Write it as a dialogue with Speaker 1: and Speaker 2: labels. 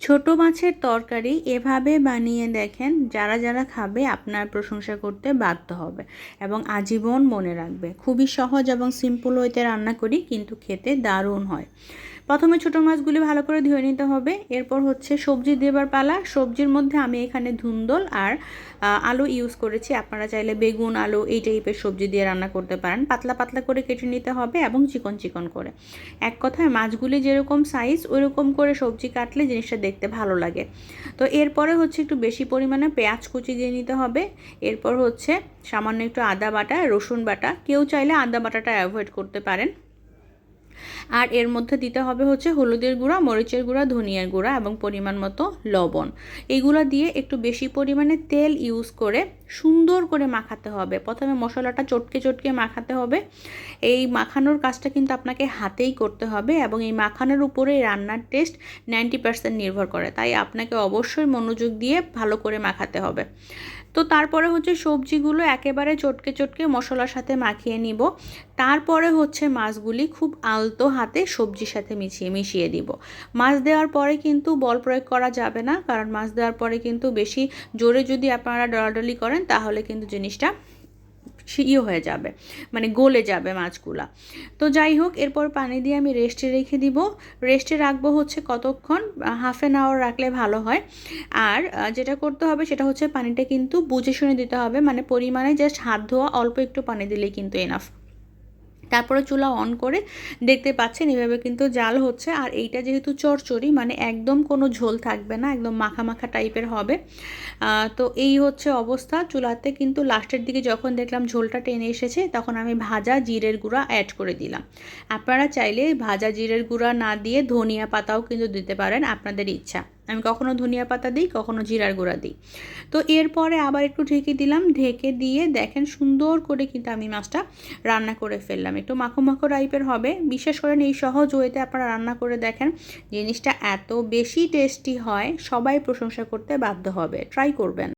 Speaker 1: ছোট মাছের তরকারি এভাবে বানিয়ে দেখেন, যারা যারা খাবে আপনার প্রশংসা করতে বাধ্য হবে এবং আজীবন মনে রাখবে। খুবই সহজ এবং সিম্পল ওয়েতে রান্না করি, কিন্তু খেতে দারুণ হয়। প্রথমে ছোটো মাছগুলি ভালো করে ধুয়ে নিতে হবে। এরপর হচ্ছে সবজি দেবার পালা। সবজির মধ্যে আমি এখানে ধুন্দল আর আলু ইউজ করেছি। আপনারা চাইলে বেগুন, আলু এই টাইপের সবজি দিয়ে রান্না করতে পারেন। পাতলা পাতলা করে কেটে নিতে হবে এবং চিকন চিকন করে। এক কথায় মাছগুলি যেরকম সাইজ ওইরকম করে সবজি কাটলে জিনিসটা দেখতে ভালো লাগে। তো এরপরে হচ্ছে একটু বেশি পরিমাণে পেঁয়াজ কুচি দিয়ে নিতে হবে। এরপর হচ্ছে সামান্য একটু আদা বাটা, রসুন বাটা। কেউ চাইলে আদা বাটাটা অ্যাভয়েড করতে পারেন। আর এর মধ্যে দিতে হবে হচ্ছে হলুদের গুঁড়া, মরিচের গুঁড়া, ধনিয়ার গুঁড়া এবং পরিমাণ মতো লবণ। এইগুলো দিয়ে একটু বেশি পরিমাণে তেল ইউজ করে সুন্দর করে মাখাতে হবে। প্রথমে মশলাটা চটকে চটকে মাখাতে হবে। এই মাখানোর কাজটা কিন্তু আপনাকে হাতেই করতে হবে এবং এই মাখানোর উপরে রান্নার টেস্ট 90% নির্ভর করে। তাই আপনাকে অবশ্যই মনোযোগ দিয়ে ভালো করে মাখাতে হবে। তো তারপরে হচ্ছে সবজিগুলো একেবারে চটকে চটকে মশলার সাথে মাখিয়ে নিব। তারপরে হচ্ছে মাছগুলি খুব আলতো হাতে সবজির সাথে মিশিয়ে দিব। মাছ দেওয়ার পরে কিন্তু বল প্রয়োগ করা যাবে না, কারণ মাছ দেওয়ার পরে কিন্তু বেশি জোরে যদি আপনারা ডলাডলি করেন তাহলে কিন্তু জিনিসটা হয়ে যাবে, মানে গলে যাবে মাছগুলা। তো যাই হোক, এরপর পানি দিয়ে আমি রেস্টে রেখে দিব। রেস্টে রাখবো হচ্ছে কতক্ষণ, হাফ অ্যান আওয়ার রাখলে ভালো হয়। আর যেটা করতে হবে সেটা হচ্ছে পানিটা কিন্তু বুঝে শুনে দিতে হবে, মানে পরিমাণে জাস্ট হাত ধোয়া অল্প একটু পানি দিলেই কিন্তু এনাফ। তারপরে চুলা অন করে দেখতে পাচ্ছেন এভাবে কিন্তু জাল হচ্ছে। আর এইটা যেহেতু চচ্চড়ি, মানে একদম কোনো ঝোল থাকবে না, একদম মাখা মাখা টাইপের হবে। তো এই হচ্ছে অবস্থা। চুলাতে কিন্তু লাস্টের দিকে যখন দেখলাম ঝোলটা টেনে এসেছে, তখন আমি ভাজা জিরের গুঁড়া অ্যাড করে দিলাম। আপনারা চাইলে ভাজা জিরের গুঁড়া না দিয়ে ধনিয়া পাতাও কিন্তু দিতে পারেন, আপনাদের ইচ্ছা। আমি কখনো ধনিয়া পাতা দিই, কখনো জিরার গুঁড়া দিই। তো এরপরে আবার একটু ঢেকে দিলাম। ঢেকে দিয়ে দেখেন সুন্দর করে কিন্তু আমি মাছটা রান্না করে ফেললাম। একটু মাখো মাখো টাইপের হবে। বিশেষ করেন এই সহজ ওয়েতে আপনারা রান্না করে দেখেন, জিনিসটা এত বেশি টেস্টি হয়, সবাই প্রশংসা করতে বাধ্য হবে। ট্রাই করবেন।